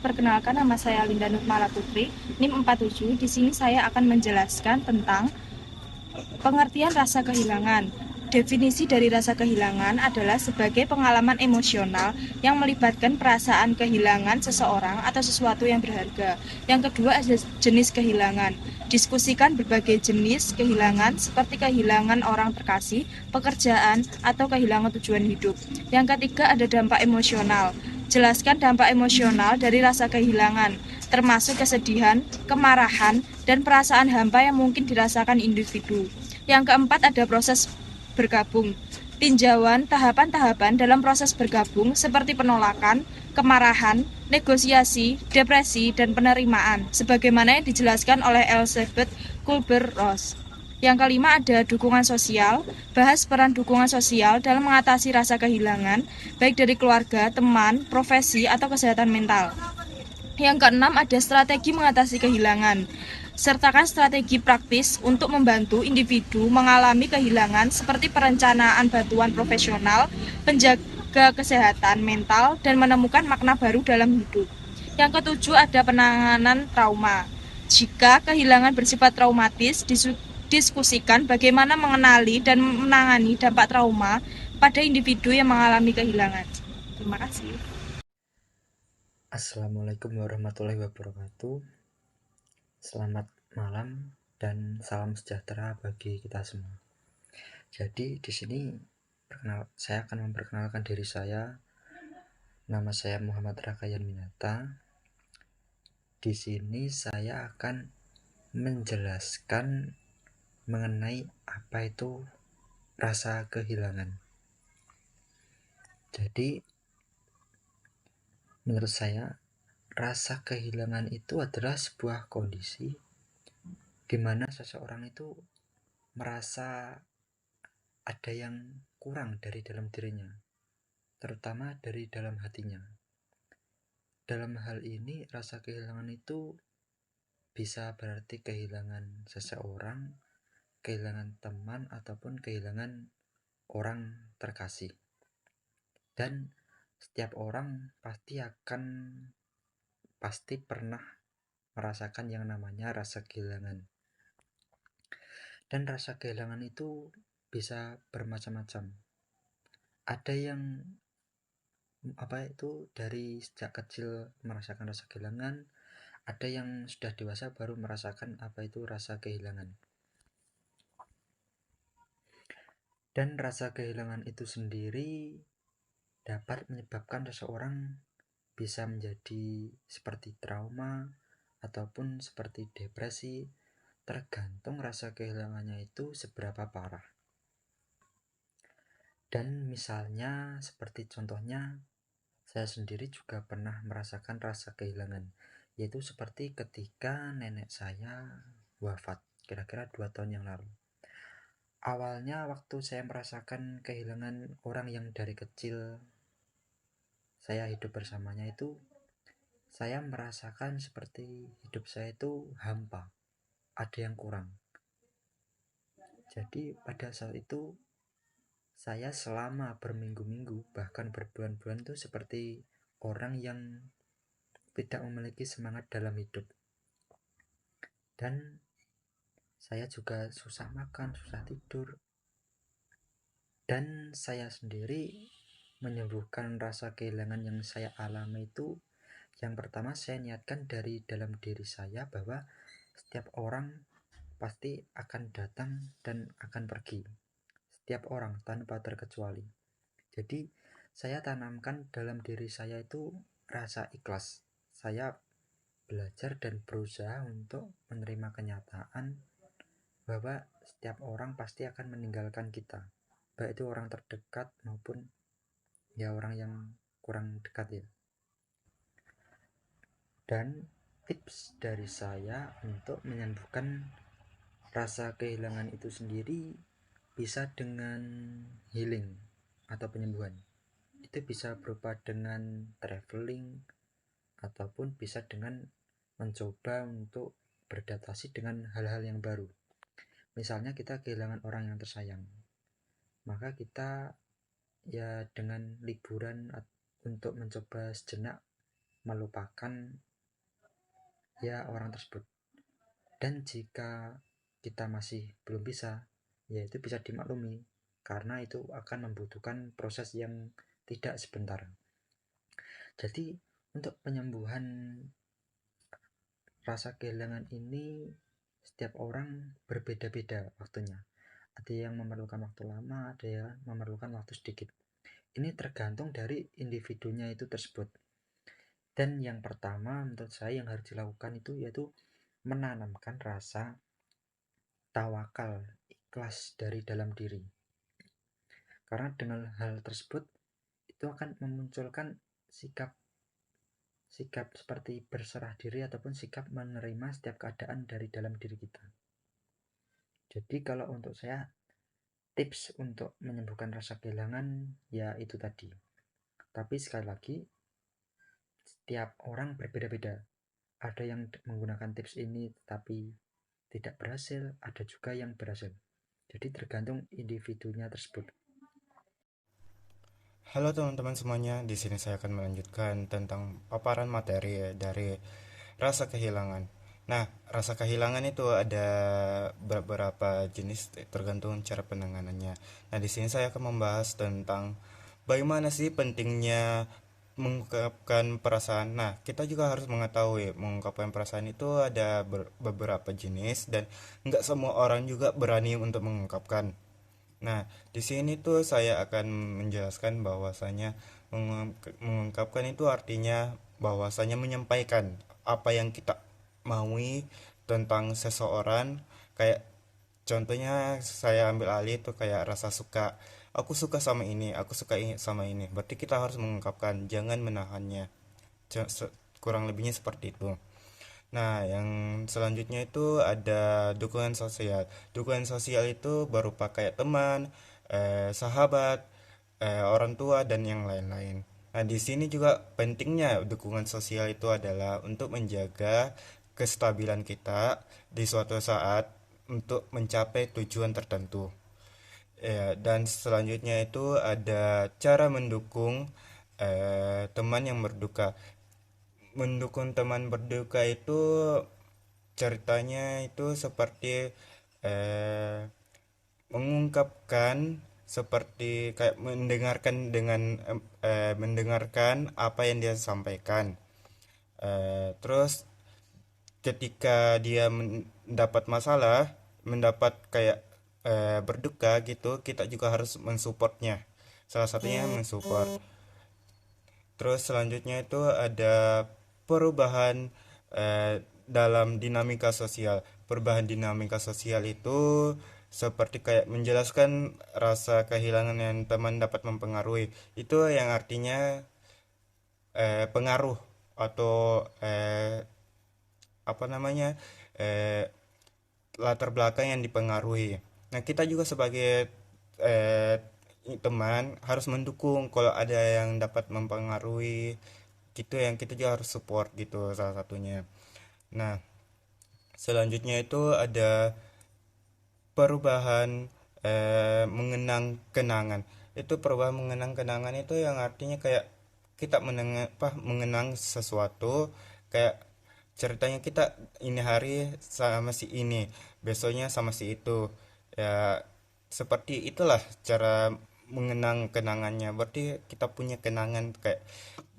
Perkenalkan, nama saya Linda Nurmala Putri, NIM 47. Di sini saya akan menjelaskan tentang pengertian rasa kehilangan. Definisi dari rasa kehilangan adalah sebagai pengalaman emosional yang melibatkan perasaan kehilangan seseorang atau sesuatu yang berharga. Yang kedua ada jenis kehilangan. Diskusikan berbagai jenis kehilangan seperti kehilangan orang terkasih, pekerjaan, atau kehilangan tujuan hidup. Yang ketiga ada dampak emosional. Jelaskan dampak emosional dari rasa kehilangan, termasuk kesedihan, kemarahan, dan perasaan hampa yang mungkin dirasakan individu. Yang keempat ada proses bergabung. Tinjauan tahapan-tahapan dalam proses bergabung seperti penolakan, kemarahan, negosiasi, depresi, dan penerimaan, sebagaimana yang dijelaskan oleh Elizabeth Kubler-Ross. Yang kelima ada dukungan sosial, bahas peran dukungan sosial dalam mengatasi rasa kehilangan, baik dari keluarga, teman, profesi, atau kesehatan mental. Yang keenam ada strategi mengatasi kehilangan. Sertakan strategi praktis untuk membantu individu mengalami kehilangan seperti perencanaan bantuan profesional, penjaga kesehatan mental, dan menemukan makna baru dalam hidup. Yang ketujuh ada penanganan trauma. Jika kehilangan bersifat traumatis, diskusikan bagaimana mengenali dan menangani dampak trauma pada individu yang mengalami kehilangan. Terima kasih. Assalamualaikum warahmatullahi wabarakatuh. Selamat malam dan salam sejahtera bagi kita semua. Jadi di sini saya akan memperkenalkan diri saya. Nama saya Muhammad Rakayan Minata. Di sini saya akan menjelaskan mengenai apa itu rasa kehilangan. Jadi menurut saya rasa kehilangan itu adalah sebuah kondisi di mana seseorang itu merasa ada yang kurang dari dalam dirinya, terutama dari dalam hatinya. Dalam hal ini, rasa kehilangan itu bisa berarti kehilangan seseorang, kehilangan teman, ataupun kehilangan orang terkasih. Dan setiap orang pasti pernah merasakan yang namanya rasa kehilangan. Dan rasa kehilangan itu bisa bermacam-macam. Ada yang dari sejak kecil merasakan rasa kehilangan, ada yang sudah dewasa baru merasakan apa itu rasa kehilangan. Dan rasa kehilangan itu sendiri dapat menyebabkan seseorang bisa menjadi seperti trauma ataupun seperti depresi, tergantung rasa kehilangannya itu seberapa parah. Dan misalnya seperti contohnya, saya sendiri juga pernah merasakan rasa kehilangan, yaitu seperti ketika nenek saya wafat kira-kira 2 tahun yang lalu. Awalnya waktu saya merasakan kehilangan orang yang dari kecil saya hidup bersamanya itu, saya merasakan seperti hidup saya itu hampa, ada yang kurang. Jadi pada saat itu saya selama berminggu-minggu bahkan berbulan-bulan itu seperti orang yang tidak memiliki semangat dalam hidup. Dan saya juga susah makan, susah tidur. Dan saya sendiri menyembuhkan rasa kehilangan yang saya alami itu, yang pertama saya niatkan dari dalam diri saya bahwa setiap orang pasti akan datang dan akan pergi. Setiap orang tanpa terkecuali. Jadi saya tanamkan dalam diri saya itu rasa ikhlas. Saya belajar dan berusaha untuk menerima kenyataan bahwa setiap orang pasti akan meninggalkan kita, baik itu orang terdekat maupun ya orang yang kurang dekat ya. Dan tips dari saya untuk menyembuhkan rasa kehilangan itu sendiri bisa dengan healing atau penyembuhan. Itu bisa berupa dengan traveling ataupun bisa dengan mencoba untuk beradaptasi dengan hal-hal yang baru. Misalnya kita kehilangan orang yang tersayang, maka kita ya dengan liburan untuk mencoba sejenak melupakan ya orang tersebut. Dan jika kita masih belum bisa, ya itu bisa dimaklumi, karena itu akan membutuhkan proses yang tidak sebentar. Jadi untuk penyembuhan rasa kehilangan ini setiap orang berbeda-beda waktunya. Ada yang memerlukan waktu lama, ada yang memerlukan waktu sedikit. Ini tergantung dari individunya itu tersebut. Dan yang pertama menurut saya yang harus dilakukan itu yaitu menanamkan rasa tawakal, ikhlas dari dalam diri. Karena dengan hal tersebut itu akan memunculkan sikap seperti berserah diri ataupun sikap menerima setiap keadaan dari dalam diri kita. Jadi kalau untuk saya, tips untuk menyembuhkan rasa kehilangan ya itu tadi. Tapi sekali lagi, setiap orang berbeda-beda. Ada yang menggunakan tips ini tapi tidak berhasil, ada juga yang berhasil. Jadi tergantung individunya tersebut. Halo teman-teman semuanya, di sini saya akan melanjutkan tentang paparan materi dari rasa kehilangan. Nah, rasa kehilangan itu ada beberapa jenis tergantung cara penanganannya. Nah, di sini saya akan membahas tentang bagaimana sih pentingnya mengungkapkan perasaan. Nah, kita juga harus mengetahui mengungkapkan perasaan itu ada beberapa jenis dan nggak semua orang juga berani untuk mengungkapkan. Nah, di sini tuh saya akan menjelaskan bahwasanya mengungkapkan itu artinya bahwasanya menyampaikan apa yang kita maui tentang seseorang. Kayak contohnya saya ambil alih itu kayak rasa suka. Aku suka sama ini, aku suka sama ini. Berarti kita harus mengungkapkan, jangan menahannya. Kurang lebihnya seperti itu. Nah, yang selanjutnya itu ada dukungan sosial. Dukungan sosial itu berupa kayak teman, sahabat, orang tua, dan yang lain-lain. Nah, di sini juga pentingnya dukungan sosial itu adalah untuk menjaga kestabilan kita di suatu saat untuk mencapai tujuan tertentu. Ya, dan selanjutnya itu ada cara mendukung teman yang berduka. Mendukung teman berduka itu ceritanya itu seperti eh, mengungkapkan seperti kayak mendengarkan apa yang dia sampaikan. Terus ketika dia mendapat masalah, mendapat kayak berduka gitu, kita juga harus mensupportnya. Salah satunya mensupport. Terus selanjutnya itu ada perubahan dalam dinamika sosial. Perubahan dinamika sosial itu seperti kayak menjelaskan rasa kehilangan yang teman dapat mempengaruhi. Itu yang artinya pengaruh atau apa namanya eh, latar belakang yang dipengaruhi. Nah, kita juga sebagai eh, teman harus mendukung kalau ada yang dapat mempengaruhi gitu, yang kita juga harus support gitu salah satunya. Nah, selanjutnya itu ada perubahan mengenang kenangan. Itu perubahan mengenang kenangan itu yang artinya kayak kita mengenang sesuatu, kayak ceritanya kita ini hari sama si ini, besoknya sama si itu. Ya, seperti itulah cara mengenang kenangannya. Berarti kita punya kenangan kayak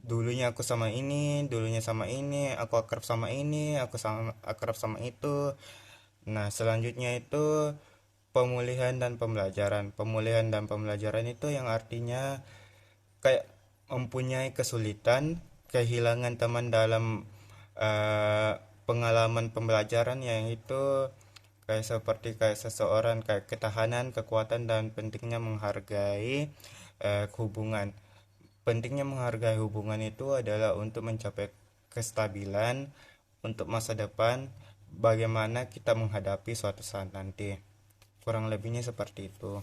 dulunya aku sama ini, dulunya sama ini, aku akrab sama ini, aku sama akrab sama itu. Nah, selanjutnya itu pemulihan dan pembelajaran. Pemulihan dan pembelajaran itu yang artinya kayak mempunyai kesulitan, kehilangan teman dalam pengalaman pembelajaran, yang itu kayak seperti kayak seseorang kayak ketahanan, kekuatan, dan pentingnya menghargai hubungan. Pentingnya menghargai hubungan itu adalah untuk mencapai kestabilan untuk masa depan, bagaimana kita menghadapi suatu saat nanti. Kurang lebihnya seperti itu.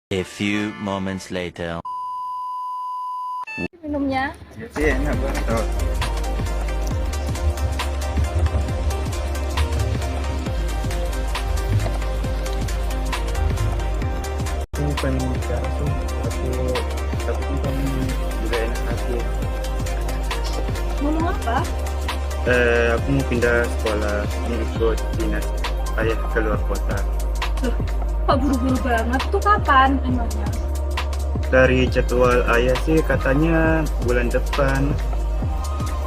A few moments later. Minumnya. Ya sih enak banget tau. Aku pengen bicara tuh, tapi kamu juga enak hati. Ngomong apa? Aku mau pindah sekolah, mau ikut dinas ayah keluar kota. Loh, kok buru-buru banget? Tuh kapan emangnya? Dari jadwal ayah sih katanya bulan depan.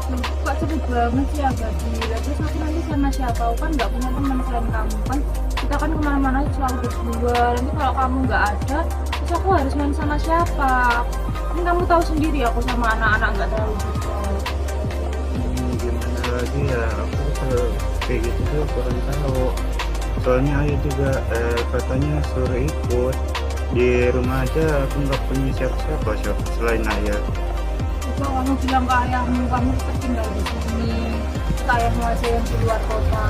Loh, kok cepet banget sih Abadi? Terus aku nanti sama siapa? Aku kan nggak punya teman selain kamu kan. Kita kan kemana-mana selalu berdua. Nanti kalau kamu nggak ada, terus aku harus main sama siapa? Ini kamu tahu sendiri aku sama anak-anak nggak terlalu dekat. Gimana lagi ya, aku kalau kayak gitu tuh kurang tahu. Soalnya ayah juga katanya suruh ikut. Di rumah aja aku nggak punya siapa-siapa selain ayah. Coba kamu bilang ke ayahmu, kamu tetap tinggal di sini. Terus ayahmu aja yang di luar kota.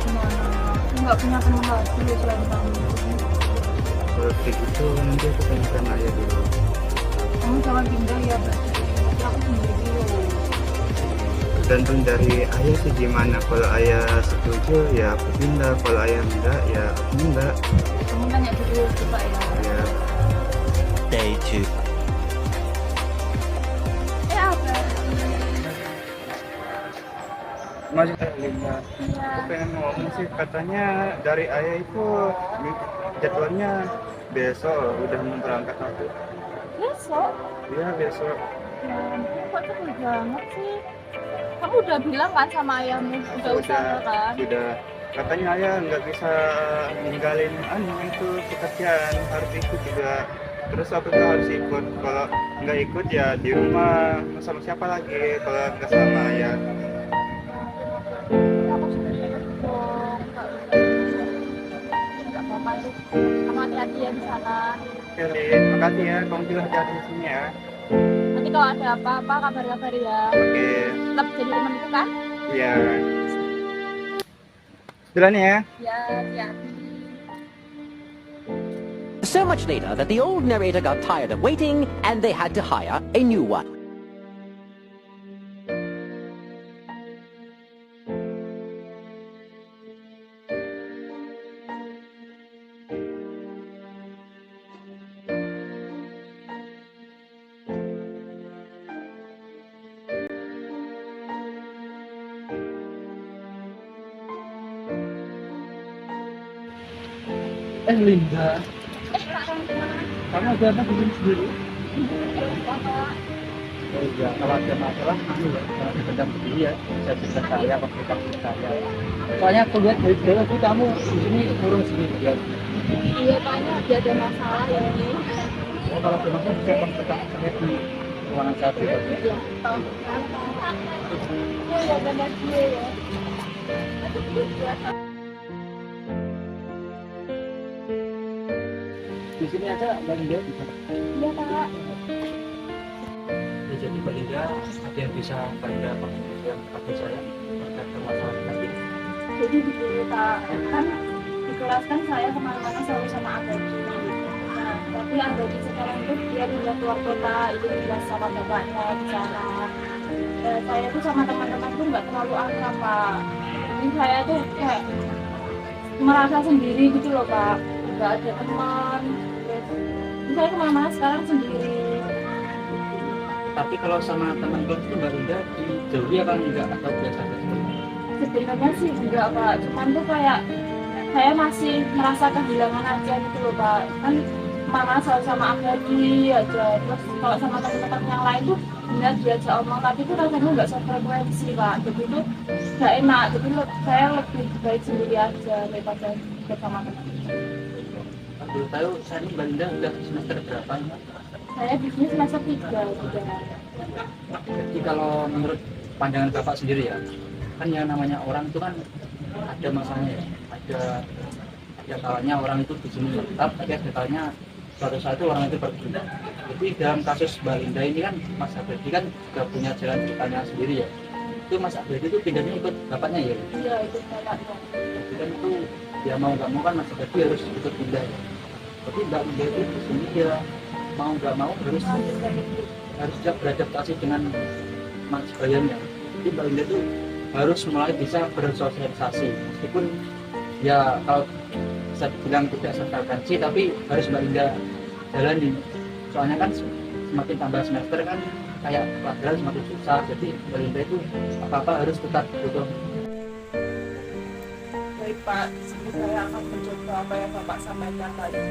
Gimana? Aku nggak punya teman lagi selain kamu. Kalau kayak gitu nanti aku tanyakan ayah dulu. Kamu jangan pindah ya, berarti nanti aku sendiri loh. Tergantung dari ayah sih gimana. Kalau ayah setuju ya aku pindah, kalau ayah enggak ya aku enggak. Kamu tanya dulu coba ya. Ya Day 2. Apa? maksudnya Linda, Iya. aku pengen ngomong sih, katanya dari ayah itu jadwalnya besok udah mau berangkat aku. Besok? Iya besok. Ya, ampun, kok cepet banget sih? Kamu udah bilang kan sama ayahmu? Udah usaha kan? Sudah. Katanya ayah nggak bisa ninggalin itu pekerjaan, harus ikut juga. Terus aku tuh harus ikut. Kalau nggak ikut ya di rumah sama siapa lagi kalau nggak sama ayah. Aku sudah ikut dong. Nggak apa-apa tuh. Kamu hati-hati ya di sana. Oke, Lin, makasih ya. Kamu juga hati-hati di sini ya. Nanti kalau ada apa-apa kabar-kabar ya. Oke, Tetap jadi temanku kan? iya. Jalan ya. Ya, siap. So much later that the old narrator got tired of waiting and they had to hire a new one. Linda, kamu ada apa bikin sendiri? Oh iya, kalau ada masalah kamu ya, jangan dipendam sendiri ya. Bisa cerita saya, pakai kamu saya. Soalnya aku lihat dari jauh sih kamu di sini urung sini ya. Iya, kayaknya ada masalah ini. Oh, kalau ada masalah bisa kontak saya di ruangan saya pribadi. Iya, tahu. Iya, benar dia ya. Di sini aja Mbak Linda bisa. Iya, Kak. Ya, jadi Mbak Linda ada yang bisa bantu yang kepada saya terkait permasalahan tadi. Jadi begini Kak, kan di kelas kan saya kemana-mana selalu sama Abadi. Nah, tapi Abadi sekarang tuh dia pindah keluar kota, itu pindah sama bapaknya di sana. Saya tuh sama teman-teman tuh nggak terlalu akrab Pak. Jadi saya tuh kayak merasa sendiri gitu loh Pak, nggak ada teman. Jadi saya kemana-mana sekarang sendiri. Tapi kalau sama teman klub itu Mbak Linda dijauhi apa enggak atau biasa saja? Sebenarnya sih enggak Pak, cuman tuh kayak saya masih merasa kehilangan aja gitu loh Pak. Kan mana selalu sama Abadi aja, terus kalau sama teman-teman yang lain tuh benar diajak omong, tapi tuh rasanya nggak sefrekuensi Pak. Jadi tuh nggak enak, jadi saya lebih baik sendiri aja daripada bersama teman. Kalau tahu saya ini Mbak Linda udah semester berapa ya? Saya bisnis semester 3 juga. Jadi kalau menurut pandangan Bapak sendiri ya, kan yang namanya orang itu kan ada masanya ya, ada kalanya orang itu di sini tetap, tapi ada kalanya suatu saat itu orang itu pergi. Jadi dalam kasus Mbak Linda ini kan Mas Abadi kan juga punya jalan ceritanya sendiri ya. Itu Mas Abadi itu pindahnya ikut bapaknya ya. Iya, itu bapaknya. Jadi kan itu dia mau nggak mau kan Mas Abadi harus ikut pindah ya. Tapi Mbak Linda itu di sini dia mau nggak mau harus siap beradaptasi dengan mas bayannya. Jadi Mbak Linda itu harus mulai bisa bersosialisasi, meskipun ya kalau bisa dibilang tidak sefrekuensi, tapi harus Mbak Linda jalani. Soalnya kan semakin tambah semester kan kayak pelajaran semakin susah, jadi Mbak Linda itu apa-apa harus tetap butuh. Baik Pak, saya akan mencoba apa yang Bapak sampaikan tadi.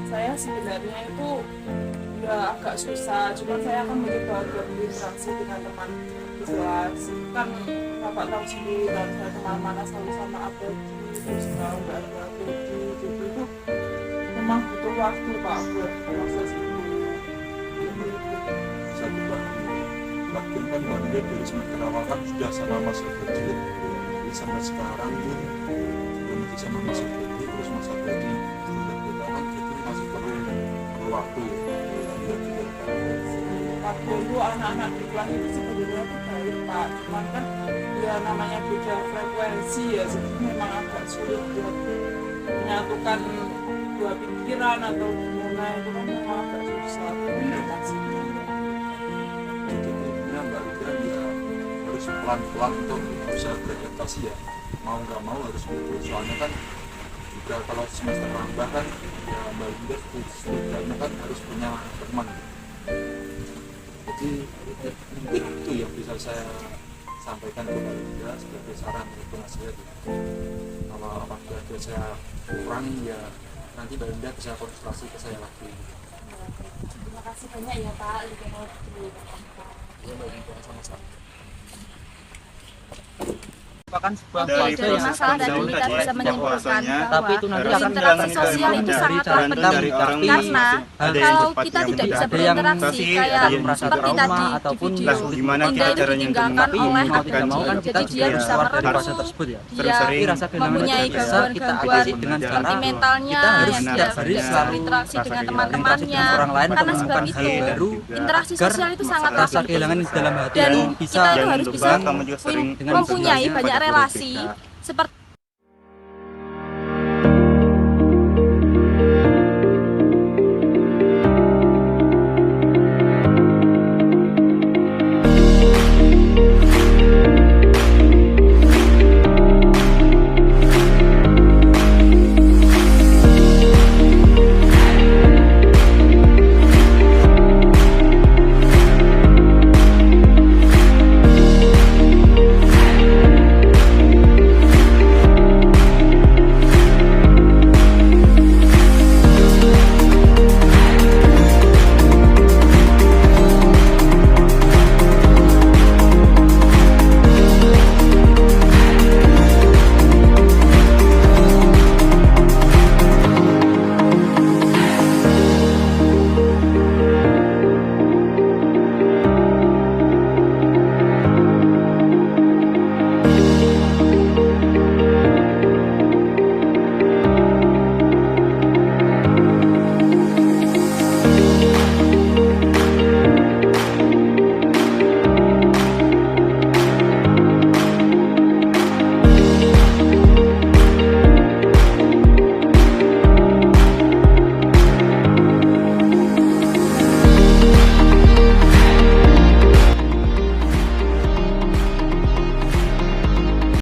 Saya sebenarnya itu ya agak susah, cuma saya akan mencoba untuk berinteraksi dengan teman di kelas. Kan Bapak tahu sendiri kan, saya kemana-mana selalu sama abadi, terus kalau nggak ada abadi gitu itu memang butuh waktu Pak buat proses itu. Satu Pak, bahkan kan Mbak Linda dari semester awal kan sudah sama Mas Abadi, jadi sampai sekarang pun juga masih sama Mas Abadi, terus Mas Abadi sudah bertahan, jadi masih perlu waktu. Waktu itu anak-anak di kelas itu sebenarnya itu baik Pak, cuman kan ya namanya beda frekuensi ya, jadi memang agak sulit buat menyatukan dua pikiran atau gimana, itu kan memang agak susah. Jadi intinya Mbak Linda ya harus pelan-pelan untuk bisa beradaptasi ya, mau nggak mau harus gitu. Soalnya kan juga kalau semester nambah kan ya Mbak Linda setidaknya kan harus punya teman. Jadi mungkin itu yang bisa saya sampaikan ke Mbak Linda sebagai saran untuk nasihat. Kalau apabila saya kurang ya nanti Mbak Linda bisa konsultasi ke saya lagi. Terima kasih banyak ya Pak, Ya Mbak Linda sama-sama. Merupakan sebuah Oke, fase dari yang masalah sangat tadi jauh kita ya. bisa menyimpulkan Tapi itu nanti bahwa akan interaksi menjalani sosial dari itu sangatlah jalan penting dari orang karena ada yang kalau cepat, kita yang tidak bisa tidak. berinteraksi kayak merasa seperti trauma tadi di ataupun video lah, gimana Linda kita itu caranya untuk ditinggalkan tapi oleh mau tidak mau kan Abadi, kita jadi dia juga bisa keluar dari merenung, fase tersebut ya. dia Sering-sering rasa kehilangan mempunyai itu bisa kita gangguan-gangguan atasi dengan seperti cara sentimentalnya kita yang harus tidak setiap hari bisa selalu berinteraksi rasa dengan kehilangan. teman-temannya. orang lain Karena untuk sebab menemukan itu hal baru interaksi agar sosial itu sangatlah rasa kehilangan di dalam hati dan bisa kita itu jangan harus lupa bisa kamu juga sering mempunyai konsultasi banyak pada guru relasi BK. seperti